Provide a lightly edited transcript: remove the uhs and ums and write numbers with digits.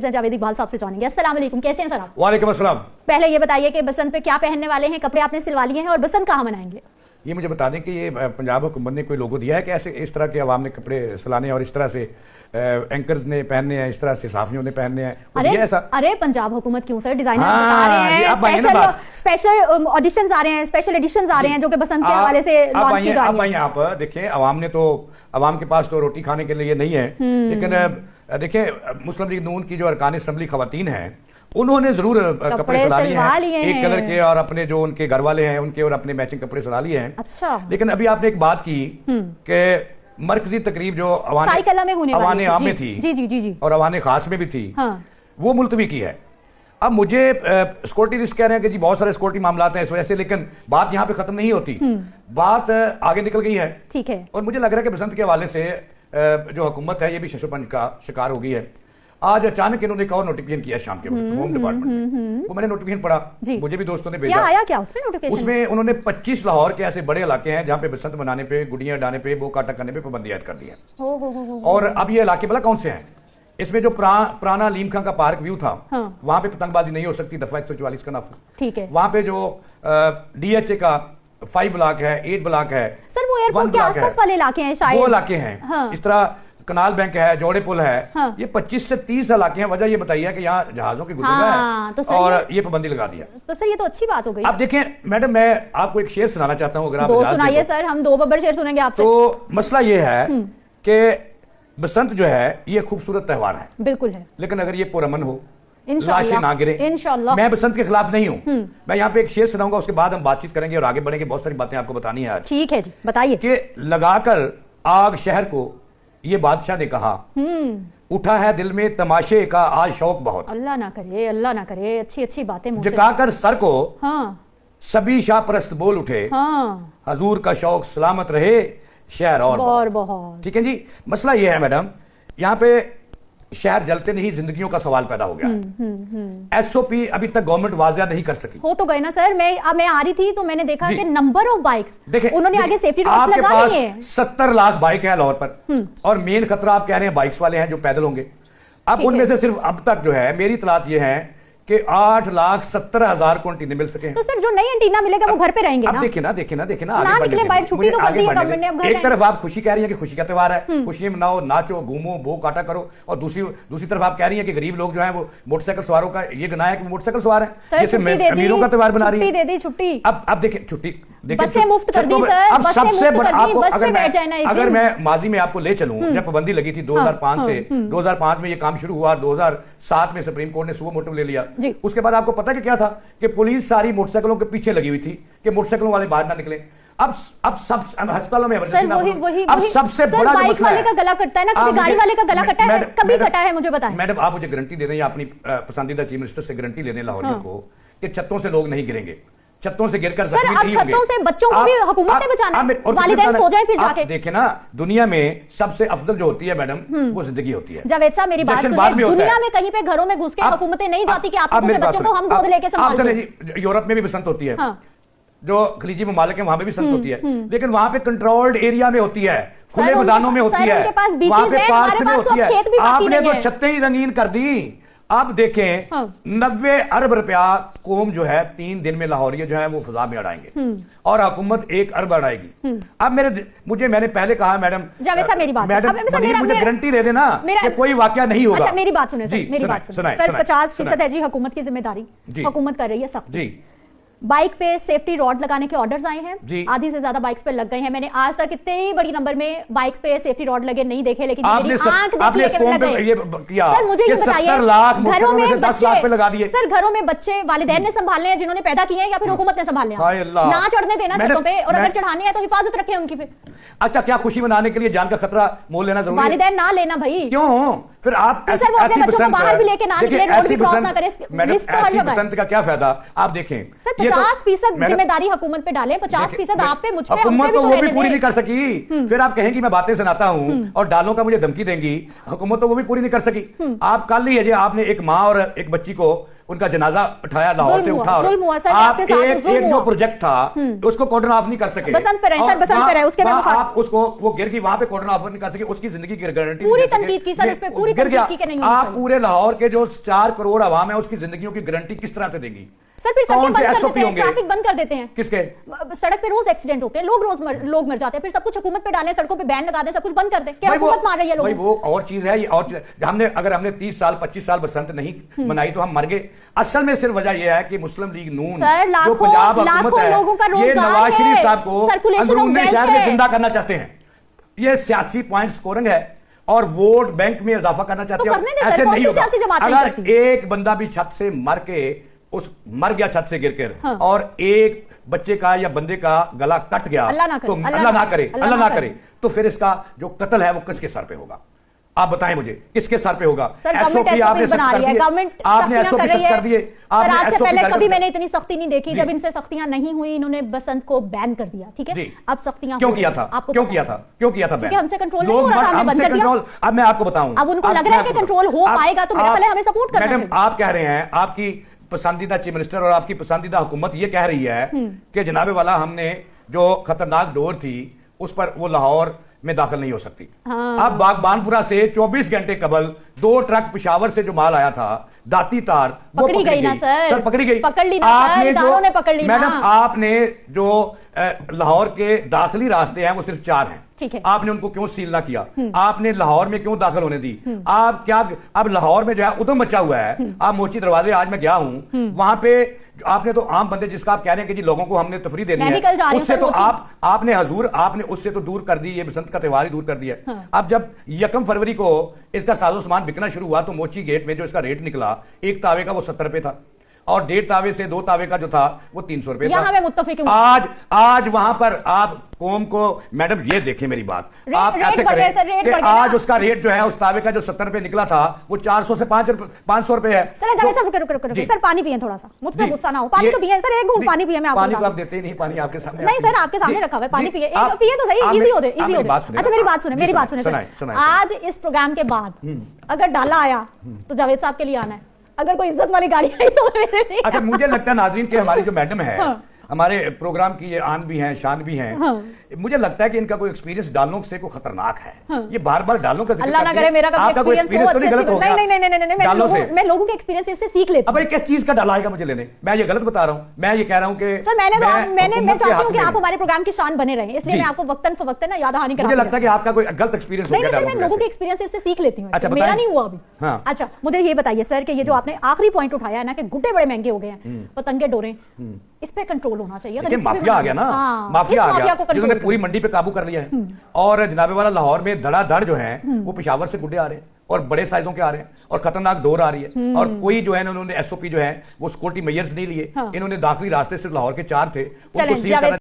जावेद इकबाल साहब से जानेंगे। अस्सलाम वालेकुम, कैसे हैं सर आप? वालेकुम अस्सलाम। पहले ये बताइए कि बसंत पे क्या पहनने वाले हैं, कपड़े आपने सिलवा लिए हैं और बसंत कहाँ मनाएंगे? ये मुझे बता दें कि ये पंजाब हुकूमत ने कोई लोगो दिया है कि ऐसे इस तरह के अवाम ने कपड़े सिलाने और इस तरह से एंकर्स ने पहनने हैं, इस तरह से साफियों ने पहनने हैं? अरे पंजाब हुकूमत क्यों सर, डिजाइनर्स बता रहे हैं, स्पेशल ऑडिशंस आ रहे हैं, स्पेशल एडिशंस आ रहे हैं जो कि बसंत के हवाले से लॉन्च की जा रही है। आप देखें, अवाम के पास तो रोटी खाने के लिए नहीं है, लेकिन देखें मुस्लिम लीग नून की जो अरकान असम्बली खवातीन हैं उन्होंने जरूर कपड़े सिला लिए हैं एक कलर के, और अपने जो उनके घर वाले हैं उनके और अपने मैचिंग कपड़े सिला लिए हैं। अच्छा। लेकिन अभी आपने एक बात की कि मरकजी तकरीब जो अवाने आम में थी जी जी जी जी और अवाने खास में भी थी, वो मुलतवी की है। अब मुझे सिक्योरिटी रिस्क कह रहे हैं कि जी बहुत सारे सिक्योरिटी मामलात हैं इस वजह से, लेकिन बात यहाँ पे खत्म नहीं होती, बात आगे निकल गई है। ठीक है। और मुझे लग रहा है कि बसंत के हवाले से जो हुकूमत है ये भी शशोपंज का शिकार हो गई है। आज अचानक इन्होंने एक और नोटिफिकेशन किया शाम के वक्त होम डिपार्टमेंट में, वो मैंने नोटिफिकेशन पढ़ा, मुझे भी दोस्तों ने भेजा। क्या आया क्या उसमें नोटिफिकेशन? उसमें उन्होंने 25 लाहौर के ऐसे बड़े इलाके हैं जहां पे बसंत मनाने पे, गुड़ियां डालने पे, बो काटा करने पे पाबंदी आयद कर दी है। और अब ये इलाके भला कौन से हैं? इसमें जो पुराना लीम खां का पार्क व्यू था, वहां पे पतंगबाजी नहीं हो सकती, दफा 144 का नाफा। ठीक है। वहां पे जो DHA का 5 ब्लॉक है, 8 ब्लॉक है सर, वो एयरपोर्ट के आसपास वाले इलाके हैं शायद, वो इलाके हैं। इस तरह कनाल बैंक है, जोड़े पुल है, ये 25 से 30 इलाके हैं। वजह ये बताइए कि यहाँ जहाजों की गुजरना है तो और ये पाबंदी लगा दिया। तो सर ये तो अच्छी बात हो गई। अब देखें मैडम, मैं आपको एक शेर सुनाना चाहता हूँ, अगर आप सुनाइए सर, हम 2 बब्बर शेर सुनेंगे आपसे। तो मसला ये है कि बसंत जो है ये खूबसूरत त्यौहार है, बिल्कुल है, लेकिन अगर ये पुरअमन हो, लाशें ना गिरे, इंशाअल्लाह। मैं बसंत के खिलाफ नहीं हूँ। मैं यहाँ पे एक शेर सुनाऊंगा, उसके बाद हम बातचीत करेंगे और आगे बढ़ेंगे। बहुत सारी बातें आपको बतानी है आज। ठीक है जी, बताइए। कि लगाकर आग शहर को ये बादशाह ने कहा, उठा है दिल में तमाशे का आज शौक बहुत। अल्लाह ना करे, अल्लाह ना करे, अच्छी अच्छी बातें झुकाकर सर को सभी शाह परस्त बोल उठे, हजूर का शौक सलामत रहे शहर और बहुत। ठीक है जी। मसला ये है मैडम, यहाँ पे शहर जलते नहीं, जिंदगियों का सवाल पैदा हो गया है। SOP अभी तक गवर्नमेंट वाज़िया नहीं कर सकी। हो तो गए ना सर, मैं आ रही थी तो मैंने देखा कि नंबर ऑफ बाइक्स, देखें उन्होंने आगे सेफ्टी रोड्स लगा दी हैं। 70 लाख बाइक है लाहौर पर, और मेन खतरा आप कह रहे हैं बाइक्स वाले हैं जो पैदल होंगे। अब उनमें से सिर्फ अब तक जो है मेरी इतलात ये है कि 8,70,000 को एंटीना मिल सके। तो सर जो नई एंटीना मिलेगा वो घर पे रहेंगे ना? देखिए ना आगे छुट्टी तो कर दी है गवर्नमेंट ने। अब एक तरफ आप खुशी कह रही है कि खुशी का त्योहार है, खुशी मनाओ, नाचो, घूमो, बो काटा करो, और दूसरी तरफ आप कह रही है कि गरीब लोग जो है वो मोटरसाइकिल सवारों का ये गनाया कि मोटरसाइकिल सवार है, जैसे अमीरों का त्योहार बना रही है। छुट्टी अब देखिए, छुट्टी बसें मुफ्त कर दी सर। अब सबसे बड़ा आपको अगर मैं माजी में आपको ले चलूं, जब पाबंदी लगी थी 2005 से, 2005 में ये काम शुरू हुआ, 2007 में सुप्रीम कोर्ट ने सुबह मोटिव ले लिया। उसके बाद आपको पता है कि क्या था कि पुलिस सारी मोटरसाइकिलों के पीछे लगी हुई थी कि मोटरसाइकिलों वाले बाहर ना निकले। अब सब अस्पतालों में अब सबसे बड़ा बाइक वाले का गला कटता है ना, कभी गाड़ी वाले का गला कटा है, कभी कटा है, मुझे बताएं। मैडम आप मुझे गारंटी दे दें, या अपनी पसंदीदा चीफ मिनिस्टर से गारंटी ले दें लाहौरियों को कि छतों से लोग नहीं गिरेंगे, छतों से गिरकर जख्मी नहीं होंगे। छतों से बच्चों को भी हुकूमत ने बचाना है, वालिदैन सो जाएं फिर जाके। देखें ना, दुनिया में सबसे अफजल जो होती है मैडम वो जिंदगी होती है। जावेद साहब मेरी बात सुनिए, दुनिया में कहीं पे घरों में घुस के हुकूमतें नहीं जाती कि आप बच्चों को हम गोद लेके संभाल। यूरोप में भी बसंत होती है, जो खलीजी ममालिक है वहां पे भी बसंत होती है, लेकिन वहां पे कंट्रोल्ड एरिया में होती है, खुले मैदानों में होती है, वहां पे पार्क में होती है। आपने तो छतें ही रंगीन कर दी। अब देखें 90 अरब रुपया कौम जो है 3 दिन में लाहौरिया जो है वो फजा में अड़ाएंगे, और हुकूमत 1 अरब अड़ाएगी। अब मैंने पहले कहा मैडम, मुझे गारंटी दे देना कि कोई वाकया नहीं होगा। अच्छा मेरी बात सुने सर, 50% है जी हुकूमत की जिम्मेदारी, हुकूमत कर रही है सब जी। बाइक पे सेफ्टी रॉड लगाने के ऑर्डर्स आए हैं, आधी से ज्यादा बाइक्स पे लग गए हैं। मैंने आज तक इतनी बड़ी नंबर में बाइक्स पे सेफ्टी रॉड लगे नहीं देखे, लेकिन मेरी आंख देख के लग गए। सर मुझे ये बताइए, घरों में 10 लाख पे लगा दिए। सर घरों में बच्चे वालिदैन ने संभालने हैं जिन्होंने पैदा किए हैं, या फिर हुकूमत ने संभालने हैं? ना चढ़ने देना छतों पे, और अगर चढ़ानी है तो हिफाजत रखें उनकी। फिर अच्छा, क्या खुशी मनाने के लिए जान का खतरा मोल लेना जरूरी है? वालिदैन ना लेना भाई। क्यों? फिर आप ऐसी बाहर भी लेके ना निकले, रोड भी क्रॉस ना करें, ऐसी बसंत का क्या फायदा? आप देखें 50% जिम्मेदारी हुकूमत पे डालें, 50% आप पे, मुझ पे, हुकूमत तो वो भी पूरी नहीं कर सकी। फिर आप कहेंगी मैं बातें सुनाता हूं और डालों का मुझे धमकी देंगी, हुकूमत तो वो भी पूरी नहीं कर सकी। आप कल ही है आपने एक माँ और एक बच्ची को उनका जनाजा उठाया, लाहौर से उठा, आप एक जो प्रोजेक्ट था उसको कॉर्डन ऑफ नहीं कर सके, बसंत पे रहे, बसंत पे रहे, उसके बाद आप उसको वो गिर गई, वहां पे कॉर्डन ऑफ नहीं कर सके, उसकी जिंदगी की गारंटी पूरी तनकीद की सर, उस पे पूरी तनकीद की नहीं। आप पूरे लाहौर के जो 4 करोड़ आवाम है उसकी जिंदगियों की गारंटी किस तरह से देंगी? सर फिर सड़कें बंद कर देते हैं, ट्रैफिक बंद कर देते हैं। किसके? सड़क पे रोज एक्सीडेंट होते हैं, लोग मर जाते हैं, फिर सब कुछ हुकूमत पे डालें, सड़कों पे बैन लगा दें, सब कुछ बंद कर दें, क्या हुकूमत मार रही है लोगों को? वो और चीज है, ये और अगर हमने 30 साल 25 साल बसंत नहीं मनाई तो हम मर गए। असल में सिर्फ वजह यह है कि मुस्लिम लीग नून जो पंजाब हुकूमत है, ये नवाज शरीफ साहब को अंदरूनी शहर में जिंदा करना चाहते हैं। ये सियासी पॉइंट स्कोरिंग है और वोट बैंक में इजाफा करना चाहते हैं। ऐसे नहीं होगा। अगर एक बंदा भी छत से मर गया छत से गिरकर, हाँ। और एक बच्चे का या बंदे का गला कट गया, तो अल्लाह ना करे, तो फिर इसका जो कत्ल है वो किसके सर पे होगा? आप बताएं मुझे, किसके सर पे होगा? एसओपी आपने एसओपी कर दिए। आज से पहले कभी मैंने इतनी सख्ती नहीं देखी। जब इनसे सख्तियां नहीं हुई, इन्होंने बसंत को बैन कर दिया। ठीक है, अब सख्तियां क्यों किया था? क्यों किया था बैन? हमसे कंट्रोल नहीं हो रहा था, हमने बंद कर दिया। अब मैं आपको बताऊं, अब उनको लग रहा है कि कंट्रोल हो पाएगा, तो मेरे पहले हमें सपोर्ट करना है। मैडम, आप कह रहे हैं, आपकी पसंदीदा चीफ मिनिस्टर और आपकी पसंदीदा हुकूमत ये कह रही है कि जनाबे वाला हमने जो खतरनाक डोर थी उस पर वो लाहौर में दाखिल नहीं हो सकती। हाँ। अब बागबानपुरा से 24 घंटे कबल 2 ट्रक पेशावर से जो माल आया था, दाती तार, वो पकड़ी गई ना सर, पकड़ी गई। पकड़ ली ना आपने जो पकड़ ली मैडम, आपने जो लाहौर के दाखिली रास्ते हैं वो सिर्फ 4 हैं, ठीक है, आपने उनको क्यों सील ना किया? आपने लाहौर में क्यों दाखिल होने दी? आप क्या अब लाहौर में जो है उधम मचा हुआ है। आप मोची दरवाजे, आज मैं गया हूं वहां पे, आपने तो आम बंदे जिसका आप कह रहे हैं कि जी लोगों को हमने तफरी देनी है, उससे तो आपने उससे तो दूर कर दी, ये बसंत का त्योहार ही दूर कर दिया। हाँ। अब जब 1 फरवरी को इसका साजो सामान बिकना शुरू हुआ तो मोची गेट में जो इसका रेट निकला, एक तावे का वो 70 रुपए था और 1.5 तावे से 2 तावे का जो था वो 300 रुपए था। आज वहां पर आप कौम को, मैडम ये देखें मेरी बात, आप ऐसे करें कि आज उसका रेट जो है उस तावे का जो 70 रुपए निकला था वो 400 से 500 रुपए है। सर पानी पिए थोड़ा सा, मुझ पर गुस्सा ना हो, पानी तो पिए सर, एक घूंट पानी पिए। मैं पानी को आप देते ही नहीं, पानी आपके सामने नहीं सर, आपके सामने रखा हुआ है, पानी पिए, पिए तो सही, इजी हो जाए, इजी हो जाए। अच्छा मेरी बात सुने। आज इस प्रोग्राम के बाद अगर डाला आया तो जावेद साहब के लिए आना है, अगर कोई इज्जत वाली गाड़ी आई तो मेरे लिए। अच्छा, मुझे लगता है नाज़रीन कि हमारी जो मैडम है, हाँ। हमारे प्रोग्राम की ये आन भी हैं, शान भी हैं, हाँ। मुझे लगता है कि इनका कोई एक्सपीरियंस डालों से कोई खतरनाक है। हाँ। ये बार-बार डालों का जिक्र अल्लाह ना करे मेरा आपका कोई एक्सपीरियंस तो नहीं गलत हो गया? नहीं, मैं लोगों के एक्सपीरियंस से सीख लेती हूं। अब किस चीज का डाला आएगा मुझे लेने? मैं ये गलत बता रहा हूं, मैं ये कह रहा हूं कि सर मैं चाहती हूं कि आप हमारे प्रोग्राम की शान बने रहें, इसलिए मैं आपको वक्तन फवक्तन ना याद हानि करा। मुझे लगता है कि आपका कोई गलत एक्सपीरियंस हो गया। मैं लोगों के एक्सपीरियंस से सीख लेती हूं, मेरा नहीं हुआ अभी। अच्छा मुझे ये बताइए सर कि ये जो आपने आखिरी पॉइंट उठाया है ना कि गुड्डे बड़े महंगे हो गए हैं, पतंगे डोरे, इस पे कंट्रोल होना चाहिए। माफिया आ गया ना, माफिया आ गया जिन्होंने पूरी मंडी पे काबू कर लिया है। और जनाबे वाला लाहौर में धड़ाधड़ जो है वो पेशावर से गुड्डे आ रहे हैं और बड़े साइजों के आ रहे हैं और खतरनाक डोर आ रही है। और कोई जो है उन्होंने एसओपी जो है वो सिक्योरिटी मेजर्स नहीं लिए, इन्होंने दाखिली रास्ते सिर्फ लाहौर के 4 थे, उनको सील करना